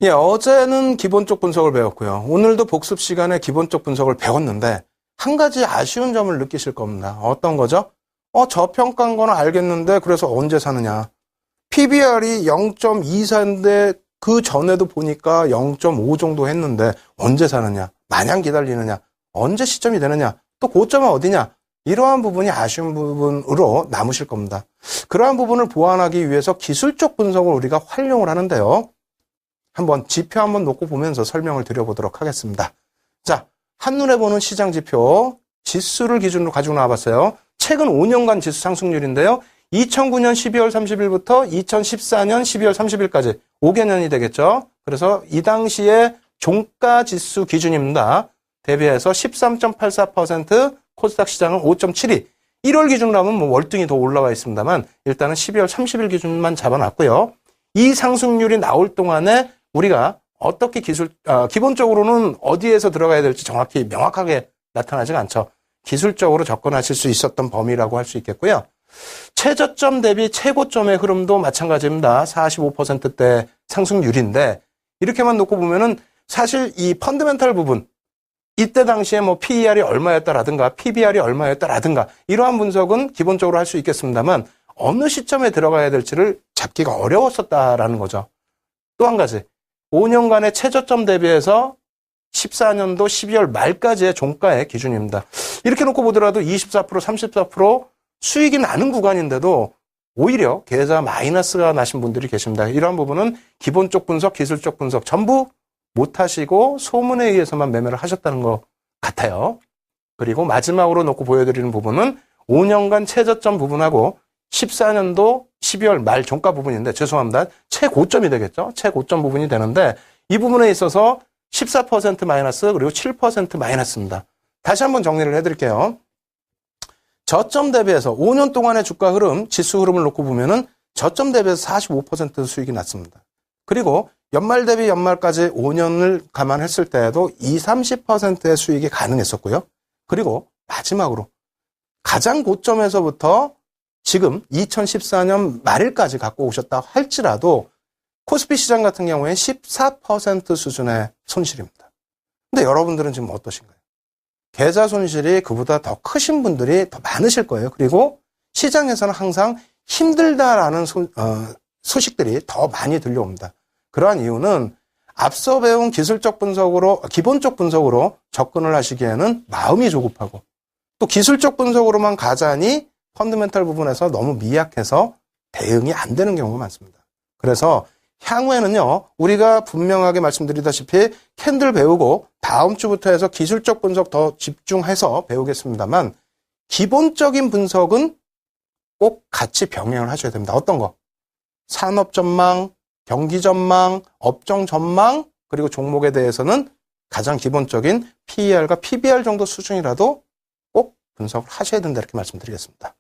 예, 어제는 기본적 분석을 배웠고요. 오늘도 복습 시간에 기본적 분석을 배웠는데 한 가지 아쉬운 점을 느끼실 겁니다. 어떤 거죠? 저평가한 거는 알겠는데 그래서 언제 사느냐. PBR이 0.24인데 그 전에도 보니까 0.5 정도 했는데 언제 사느냐. 마냥 기다리느냐. 언제 시점이 되느냐. 또 고점은 어디냐. 이러한 부분이 아쉬운 부분으로 남으실 겁니다. 그러한 부분을 보완하기 위해서 기술적 분석을 우리가 활용을 하는데요. 한번 지표 한번 놓고 보면서 설명을 드려보도록 하겠습니다. 자, 한눈에 보는 시장 지표 지수를 기준으로 가지고 나와봤어요. 최근 5년간 지수 상승률인데요. 2009년 12월 30일부터 2014년 12월 30일까지 5개년이 되겠죠. 그래서 이 당시에 종가 지수 기준입니다. 대비해서 13.84%, 코스닥 시장은 5.72. 1월 기준으로 하면 뭐 월등히 더 올라와 있습니다만 일단은 12월 30일 기준만 잡아놨고요. 이 상승률이 나올 동안에 우리가 어떻게 기본적으로는 어디에서 들어가야 될지 정확히 명확하게 나타나지가 않죠. 기술적으로 접근하실 수 있었던 범위라고 할 수 있겠고요. 최저점 대비 최고점의 흐름도 마찬가지입니다. 45%대 상승률인데 이렇게만 놓고 보면은 사실 이 펀더멘탈 부분 이때 당시에 뭐 PER이 얼마였다라든가 PBR이 얼마였다라든가 이러한 분석은 기본적으로 할 수 있겠습니다만 어느 시점에 들어가야 될지를 잡기가 어려웠었다라는 거죠. 또 한 가지 5년간의 최저점 대비해서 14년도 12월 말까지의 종가의 기준입니다. 이렇게 놓고 보더라도 24%, 34% 수익이 나는 구간인데도 오히려 계좌 마이너스가 나신 분들이 계십니다. 이러한 부분은 기본적 분석, 기술적 분석 전부 못하시고 소문에 의해서만 매매를 하셨다는 것 같아요. 그리고 마지막으로 놓고 보여드리는 부분은 5년간 최저점 부분하고 14년도 12월 말 종가 부분인데 죄송합니다. 최고점이 되겠죠. 최고점 부분이 되는데 이 부분에 있어서 14% 마이너스 그리고 7% 마이너스입니다. 다시 한번 정리를 해드릴게요. 저점 대비해서 5년 동안의 주가 흐름, 지수 흐름을 놓고 보면은 저점 대비해서 45% 수익이 났습니다. 그리고 연말 대비 연말까지 5년을 감안했을 때에도 30%의 수익이 가능했었고요. 그리고 마지막으로 가장 고점에서부터 지금 2014년 말일까지 갖고 오셨다 할지라도 코스피 시장 같은 경우에 14% 수준의 손실입니다. 근데 여러분들은 지금 어떠신가요? 계좌 손실이 그보다 더 크신 분들이 더 많으실 거예요. 그리고 시장에서는 항상 힘들다라는 소식들이 더 많이 들려옵니다. 그러한 이유는 앞서 배운 기술적 분석으로, 기본적 분석으로 접근을 하시기에는 마음이 조급하고 또 기술적 분석으로만 가자니 펀더멘탈 부분에서 너무 미약해서 대응이 안 되는 경우가 많습니다. 그래서 향후에는요, 우리가 분명하게 말씀드리다시피 캔들 배우고 다음 주부터 해서 기술적 분석 더 집중해서 배우겠습니다만 기본적인 분석은 꼭 같이 병행을 하셔야 됩니다. 어떤 거? 산업 전망, 경기 전망, 업종 전망, 그리고 종목에 대해서는 가장 기본적인 PER과 PBR 정도 수준이라도 꼭 분석을 하셔야 된다 이렇게 말씀드리겠습니다.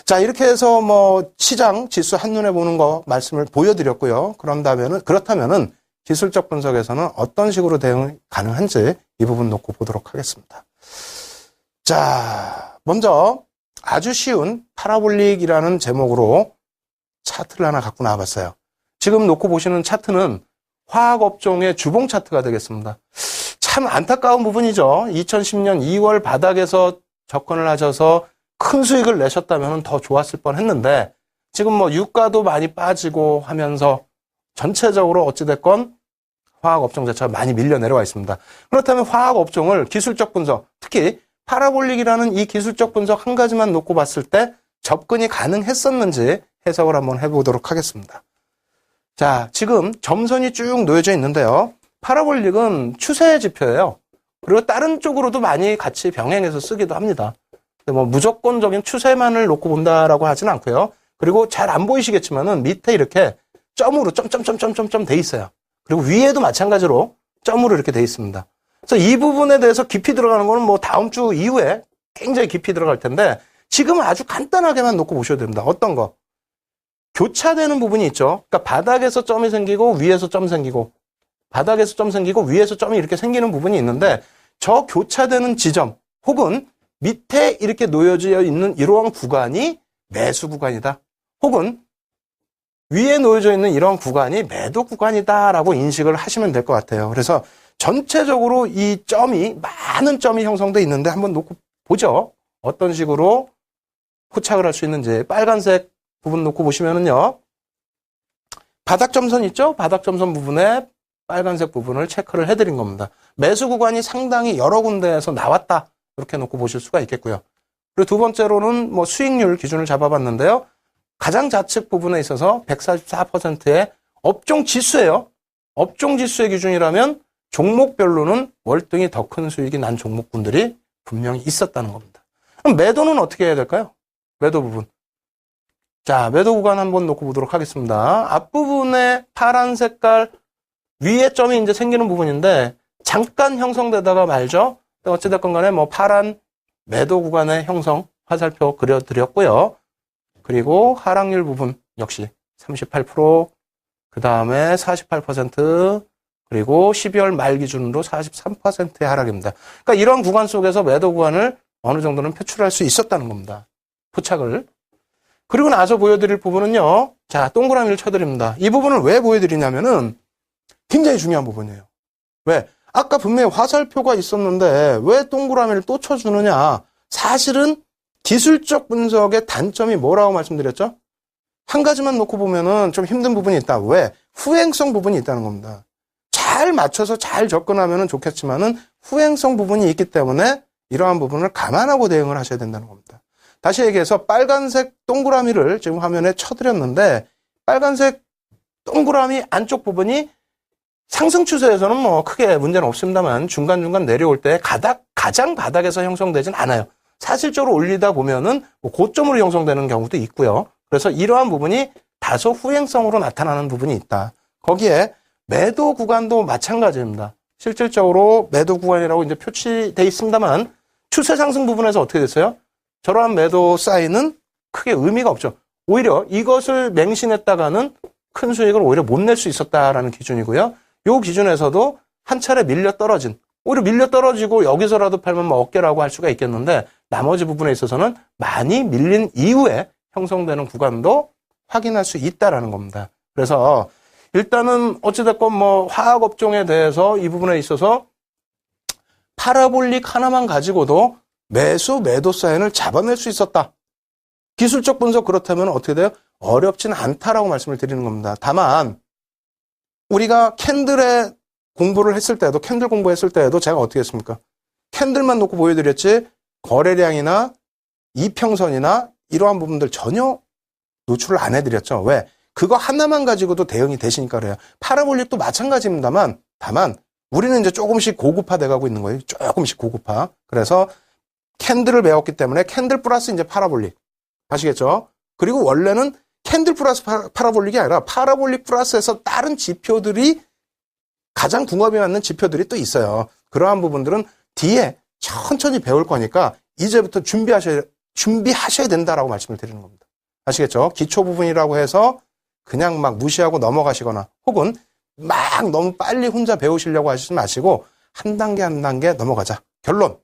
자, 이렇게 해서 뭐 시장 지수 한눈에 보는 거 말씀을 보여드렸고요. 그렇다면은 기술적 분석에서는 어떤 식으로 대응이 가능한지 이 부분 놓고 보도록 하겠습니다. 자, 먼저 아주 쉬운 파라볼릭이라는 제목으로 차트를 하나 갖고 나와봤어요. 지금 놓고 보시는 차트는 화학업종의 주봉 차트가 되겠습니다. 참 안타까운 부분이죠. 2010년 2월 바닥에서 접근을 하셔서 큰 수익을 내셨다면 더 좋았을 뻔했는데 지금 뭐 유가도 많이 빠지고 하면서 전체적으로 어찌됐건 화학업종 자체가 많이 밀려 내려와 있습니다. 그렇다면 화학업종을 기술적 분석, 특히 파라볼릭이라는 이 기술적 분석 한 가지만 놓고 봤을 때 접근이 가능했었는지 해석을 한번 해보도록 하겠습니다. 자, 지금 점선이 쭉 놓여져 있는데요. 파라볼릭은 추세 지표예요. 그리고 다른 쪽으로도 많이 같이 병행해서 쓰기도 합니다. 뭐 무조건적인 추세만을 놓고 본다라고 하진 않고요. 그리고 잘 안 보이시겠지만은 밑에 이렇게 점으로 점점점점점점 돼 있어요. 그리고 위에도 마찬가지로 점으로 이렇게 돼 있습니다. 그래서 이 부분에 대해서 깊이 들어가는 거는 뭐 다음 주 이후에 굉장히 깊이 들어갈 텐데 지금은 아주 간단하게만 놓고 보셔도 됩니다. 어떤 거? 교차되는 부분이 있죠. 그러니까 바닥에서 점이 생기고 위에서 점 생기고 바닥에서 점 생기고 위에서 점이 이렇게 생기는 부분이 있는데 저 교차되는 지점 혹은 밑에 이렇게 놓여져 있는 이러한 구간이 매수 구간이다. 혹은 위에 놓여져 있는 이런 구간이 매도 구간이다라고 인식을 하시면 될 것 같아요. 그래서 전체적으로 이 점이, 많은 점이 형성돼 있는데 한번 놓고 보죠. 어떤 식으로 포착을 할 수 있는지. 빨간색 부분 놓고 보시면은요. 바닥점선 있죠? 바닥점선 부분에 빨간색 부분을 체크를 해드린 겁니다. 매수 구간이 상당히 여러 군데에서 나왔다. 이렇게 놓고 보실 수가 있겠고요. 그리고 두 번째로는 뭐 수익률 기준을 잡아봤는데요. 가장 좌측 부분에 있어서 144%의 업종 지수예요. 업종 지수의 기준이라면 종목별로는 월등히 더 큰 수익이 난 종목군들이 분명히 있었다는 겁니다. 그럼 매도는 어떻게 해야 될까요? 매도 부분. 자, 매도 구간 한번 놓고 보도록 하겠습니다. 앞부분에 파란 색깔 위에 점이 이제 생기는 부분인데 잠깐 형성되다가 말죠. 어찌됐건 간에 뭐 파란 매도 구간의 형성 화살표 그려드렸고요. 그리고 하락률 부분 역시 38%, 그 다음에 48%, 그리고 12월 말 기준으로 43%의 하락입니다. 그러니까 이런 구간 속에서 매도 구간을 어느 정도는 표출할 수 있었다는 겁니다. 포착을. 그리고 나서 보여드릴 부분은요. 자, 동그라미를 쳐드립니다. 이 부분을 왜 보여드리냐면은 굉장히 중요한 부분이에요. 왜? 아까 분명히 화살표가 있었는데 왜 동그라미를 또 쳐주느냐. 사실은 기술적 분석의 단점이 뭐라고 말씀드렸죠? 한 가지만 놓고 보면은 좀 힘든 부분이 있다. 왜? 후행성 부분이 있다는 겁니다. 잘 맞춰서 잘 접근하면은 좋겠지만은 후행성 부분이 있기 때문에 이러한 부분을 감안하고 대응을 하셔야 된다는 겁니다. 다시 얘기해서 빨간색 동그라미를 지금 화면에 쳐드렸는데 빨간색 동그라미 안쪽 부분이 상승 추세에서는 뭐 크게 문제는 없습니다만 중간중간 내려올 때 가장 바닥에서 형성되진 않아요. 사실적으로 올리다 보면은 뭐 고점으로 형성되는 경우도 있고요. 그래서 이러한 부분이 다소 후행성으로 나타나는 부분이 있다. 거기에 매도 구간도 마찬가지입니다. 실질적으로 매도 구간이라고 이제 표시되어 있습니다만 추세 상승 부분에서 어떻게 됐어요? 저러한 매도 사인은 크게 의미가 없죠. 오히려 이것을 맹신했다가는 큰 수익을 오히려 못 낼 수 있었다라는 기준이고요. 이 기준에서도 한 차례 밀려 떨어진, 오히려 밀려 떨어지고 여기서라도 팔면 뭐 어깨라고 할 수가 있겠는데 나머지 부분에 있어서는 많이 밀린 이후에 형성되는 구간도 확인할 수 있다라는 겁니다. 그래서 일단은 어찌됐건 뭐 화학업종에 대해서 이 부분에 있어서 파라볼릭 하나만 가지고도 매도 사인을 잡아낼 수 있었다. 기술적 분석 그렇다면 어떻게 돼요? 어렵진 않다라고 말씀을 드리는 겁니다. 다만 우리가 캔들의 공부를 했을 때도 캔들 공부했을 때에도 제가 어떻게 했습니까? 캔들만 놓고 보여드렸지 거래량이나 이평선이나 이러한 부분들 전혀 노출을 안 해드렸죠. 왜? 그거 하나만 가지고도 대응이 되시니까 그래요. 파라볼릭도 마찬가지입니다만 다만 우리는 이제 조금씩 고급화돼 가고 있는 거예요. 조금씩 고급화. 그래서 캔들을 배웠기 때문에 캔들 플러스 이제 파라볼릭. 아시겠죠? 그리고 원래는 캔들 플러스 파라볼릭이 아니라 파라볼릭 플러스에서 다른 지표들이 가장 궁합이 맞는 지표들이 또 있어요. 그러한 부분들은 뒤에 천천히 배울 거니까 이제부터 준비하셔야 된다라고 말씀을 드리는 겁니다. 아시겠죠? 기초 부분이라고 해서 그냥 막 무시하고 넘어가시거나 혹은 막 너무 빨리 혼자 배우시려고 하시지 마시고 한 단계 한 단계 넘어가자. 결론.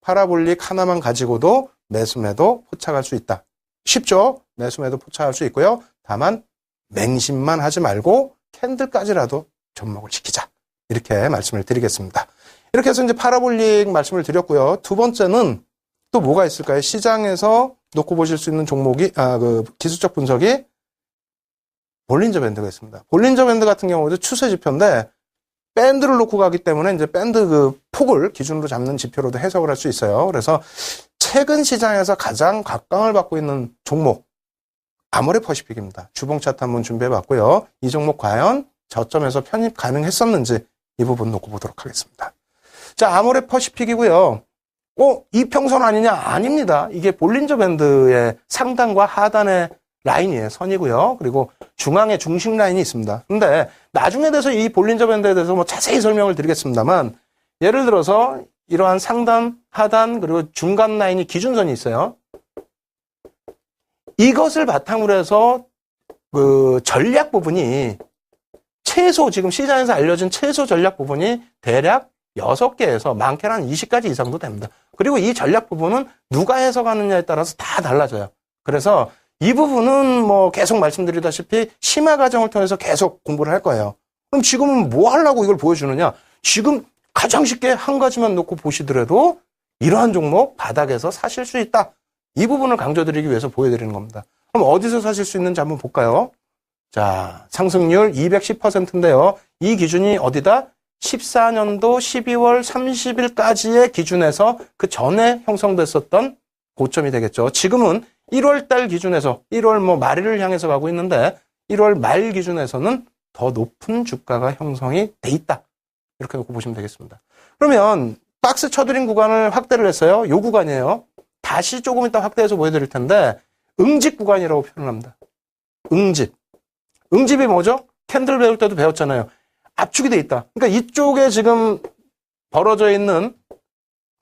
파라볼릭 하나만 가지고도 매수매도 포착할 수 있다. 쉽죠? 매수매도 포착할 수 있고요. 다만 맹신만 하지 말고 캔들까지라도 접목을 시키자. 이렇게 말씀을 드리겠습니다. 이렇게 해서 이제 파라볼릭 말씀을 드렸고요. 두 번째는 또 뭐가 있을까요? 시장에서 놓고 보실 수 있는 종목이, 기술적 분석이 볼린저 밴드가 있습니다. 볼린저 밴드 같은 경우도 추세 지표인데 밴드를 놓고 가기 때문에 이제 밴드 그 폭을 기준으로 잡는 지표로도 해석을 할 수 있어요. 그래서 최근 시장에서 가장 각광을 받고 있는 종목 아모레퍼시픽입니다. 주봉 차트 한번 준비해 봤고요. 이 종목 과연 저점에서 편입 가능했었는지 이 부분 놓고 보도록 하겠습니다. 자, 아모레퍼시픽이고요. 이평선 아니냐? 아닙니다. 이게 볼린저 밴드의 상단과 하단의 라인이에요. 선이고요. 그리고 중앙에 중심 라인이 있습니다. 근데 나중에 돼서 이 볼린저 밴드에 대해서 뭐 자세히 설명을 드리겠습니다만 예를 들어서 이러한 상단, 하단, 그리고 중간 라인이 기준선이 있어요. 이것을 바탕으로 해서 그 전략 부분이 최소 지금 시장에서 알려진 최소 전략 부분이 대략 6개에서 많게는 한 20가지 이상도 됩니다. 그리고 이 전략 부분은 누가 해석하느냐에 따라서 다 달라져요. 그래서 이 부분은 뭐 계속 말씀드리다시피 심화 과정을 통해서 계속 공부를 할 거예요. 그럼 지금은 뭐 하려고 이걸 보여주느냐? 지금 가장 쉽게 한 가지만 놓고 보시더라도 이러한 종목 바닥에서 사실 수 있다. 이 부분을 강조드리기 위해서 보여드리는 겁니다. 그럼 어디서 사실 수 있는지 한번 볼까요? 자, 상승률 210%인데요. 이 기준이 어디다? 14년도 12월 30일까지의 기준에서 그 전에 형성됐었던 고점이 되겠죠. 지금은 1월 달 기준에서 1월 뭐 말일을 향해서 가고 있는데 1월 말 기준에서는 더 높은 주가가 형성이 돼 있다. 이렇게 놓고 보시면 되겠습니다. 그러면 박스 쳐드린 구간을 확대를 했어요. 요 구간이에요. 다시 조금 이따 확대해서 보여드릴 텐데 응집 구간이라고 표현합니다. 응집. 응집이 뭐죠? 캔들 배울 때도 배웠잖아요. 압축이 돼 있다. 그러니까 이쪽에 지금 벌어져 있는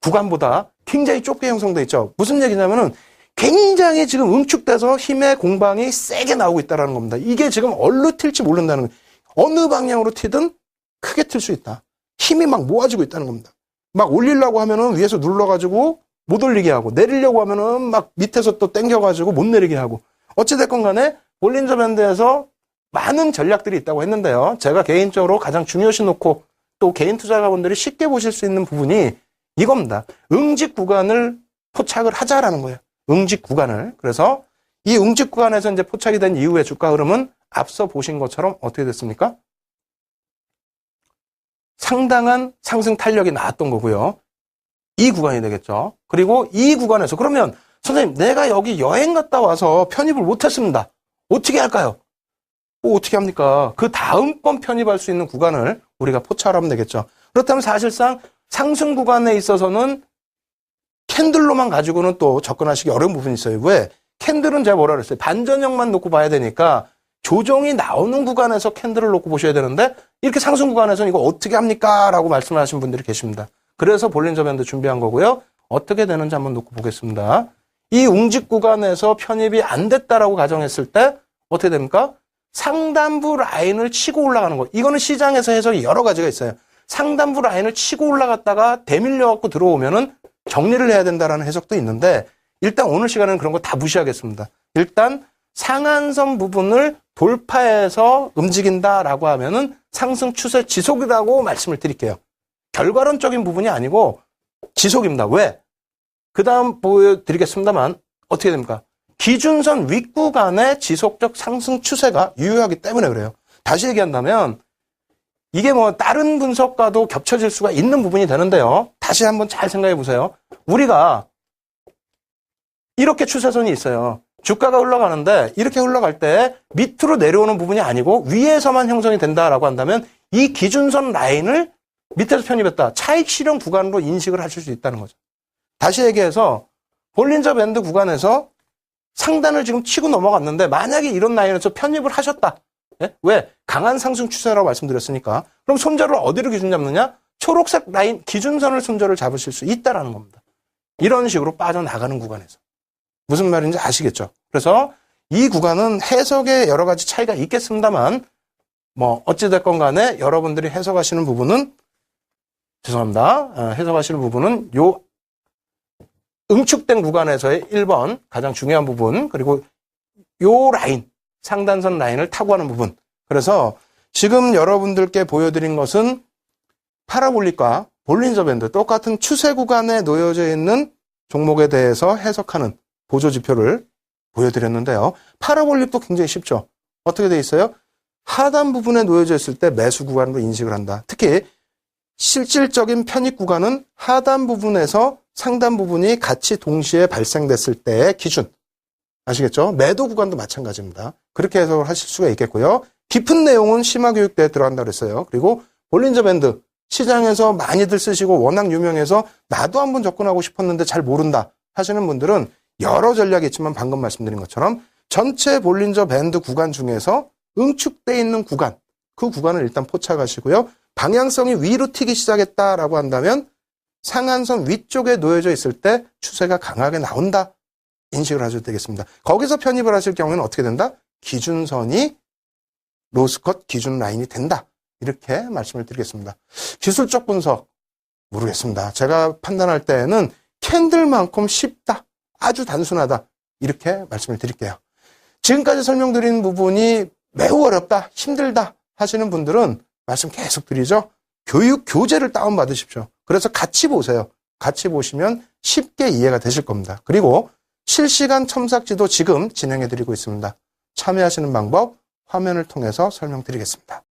구간보다 굉장히 좁게 형성돼 있죠. 무슨 얘기냐면은 굉장히 지금 응축돼서 힘의 공방이 세게 나오고 있다는 겁니다. 이게 지금 어디로 튈지 모른다는 거예요. 어느 방향으로 튀든 크게 튈 수 있다. 힘이 막 모아지고 있다는 겁니다. 막 올리려고 하면은 위에서 눌러가지고 못 올리게 하고, 내리려고 하면은 막 밑에서 또 당겨가지고 못 내리게 하고. 어찌됐건 간에 볼린저 밴드에서 많은 전략들이 있다고 했는데요. 제가 개인적으로 가장 중요시 놓고 또 개인 투자자분들이 쉽게 보실 수 있는 부분이 이겁니다. 응집 구간을 포착을 하자라는 거예요. 응집 구간을. 그래서 이 응집 구간에서 이제 포착이 된 이후의 주가 흐름은 앞서 보신 것처럼 어떻게 됐습니까? 상당한 상승 탄력이 나왔던 거고요. 이 구간이 되겠죠. 그리고 이 구간에서 그러면 선생님 내가 여기 여행 갔다 와서 편입을 못했습니다. 어떻게 할까요? 뭐 어떻게 합니까? 그 다음번 편입할 수 있는 구간을 우리가 포착을 하면 되겠죠. 그렇다면 사실상 상승 구간에 있어서는 캔들로만 가지고는 또 접근하시기 어려운 부분이 있어요. 왜? 캔들은 제가 뭐라 그랬어요? 반전형만 놓고 봐야 되니까 조정이 나오는 구간에서 캔들을 놓고 보셔야 되는데 이렇게 상승 구간에서는 이거 어떻게 합니까? 라고 말씀을 하신 분들이 계십니다. 그래서 볼린저 밴드 준비한 거고요. 어떻게 되는지 한번 놓고 보겠습니다. 이 웅집 구간에서 편입이 안 됐다라고 가정했을 때 어떻게 됩니까? 상단부 라인을 치고 올라가는 거. 이거는 시장에서 해석이 여러 가지가 있어요. 상단부 라인을 치고 올라갔다가 대밀려갖고 들어오면은 정리를 해야 된다라는 해석도 있는데 일단 오늘 시간에는 그런 거 다 무시하겠습니다. 일단 상한선 부분을 돌파해서 움직인다라고 하면은 상승 추세 지속이라고 말씀을 드릴게요. 결과론적인 부분이 아니고 지속입니다. 왜? 그 다음 보여드리겠습니다만 어떻게 됩니까? 기준선 윗구간의 지속적 상승 추세가 유효하기 때문에 그래요. 다시 얘기한다면 이게 뭐 다른 분석과도 겹쳐질 수가 있는 부분이 되는데요. 다시 한번 잘 생각해 보세요. 우리가 이렇게 추세선이 있어요. 주가가 흘러가는데 이렇게 흘러갈 때 밑으로 내려오는 부분이 아니고 위에서만 형성이 된다라고 한다면 이 기준선 라인을 밑에서 편입했다. 차익 실현 구간으로 인식을 하실 수 있다는 거죠. 다시 얘기해서 볼린저 밴드 구간에서 상단을 지금 치고 넘어갔는데 만약에 이런 라인에서 편입을 하셨다. 예? 왜? 강한 상승 추세라고 말씀드렸으니까. 그럼 손절을 어디로 기준 잡느냐? 초록색 라인 기준선을 손절을 잡으실 수 있다라는 겁니다. 이런 식으로 빠져나가는 구간에서. 무슨 말인지 아시겠죠? 그래서 이 구간은 해석에 여러 가지 차이가 있겠습니다만 뭐 어찌됐건 간에 여러분들이 해석하시는 부분은 죄송합니다. 해석하시는 부분은 요 응축된 구간에서의 1번 가장 중요한 부분 그리고 요 라인 상단선 라인을 타고 가는 부분. 그래서 지금 여러분들께 보여드린 것은 파라볼릭과 볼린저 밴드 똑같은 추세 구간에 놓여져 있는 종목에 대해서 해석하는 보조지표를 보여드렸는데요. 파라볼릭도 굉장히 쉽죠. 어떻게 돼 있어요? 하단 부분에 놓여져 있을 때 매수 구간으로 인식을 한다. 특히 실질적인 편입 구간은 하단 부분에서 상단 부분이 같이 동시에 발생됐을 때의 기준. 아시겠죠? 매도 구간도 마찬가지입니다. 그렇게 해석을 하실 수가 있겠고요. 깊은 내용은 심화교육대에 들어간다고 했어요. 그리고 볼린저 밴드 시장에서 많이들 쓰시고 워낙 유명해서 나도 한번 접근하고 싶었는데 잘 모른다 하시는 분들은 여러 전략이 있지만 방금 말씀드린 것처럼 전체 볼린저 밴드 구간 중에서 응축되어 있는 구간, 그 구간을 일단 포착하시고요. 방향성이 위로 튀기 시작했다라고 한다면 상한선 위쪽에 놓여져 있을 때 추세가 강하게 나온다. 인식을 하셔도 되겠습니다. 거기서 편입을 하실 경우에는 어떻게 된다? 기준선이 로스컷 기준 라인이 된다. 이렇게 말씀을 드리겠습니다. 기술적 분석 모르겠습니다. 제가 판단할 때에는 캔들만큼 쉽다. 아주 단순하다. 이렇게 말씀을 드릴게요. 지금까지 설명드린 부분이 매우 어렵다, 힘들다 하시는 분들은 말씀 계속 드리죠. 교육 교재를 다운받으십시오. 그래서 같이 보세요. 같이 보시면 쉽게 이해가 되실 겁니다. 그리고 실시간 첨삭지도 지금 진행해드리고 있습니다. 참여하시는 방법 화면을 통해서 설명드리겠습니다.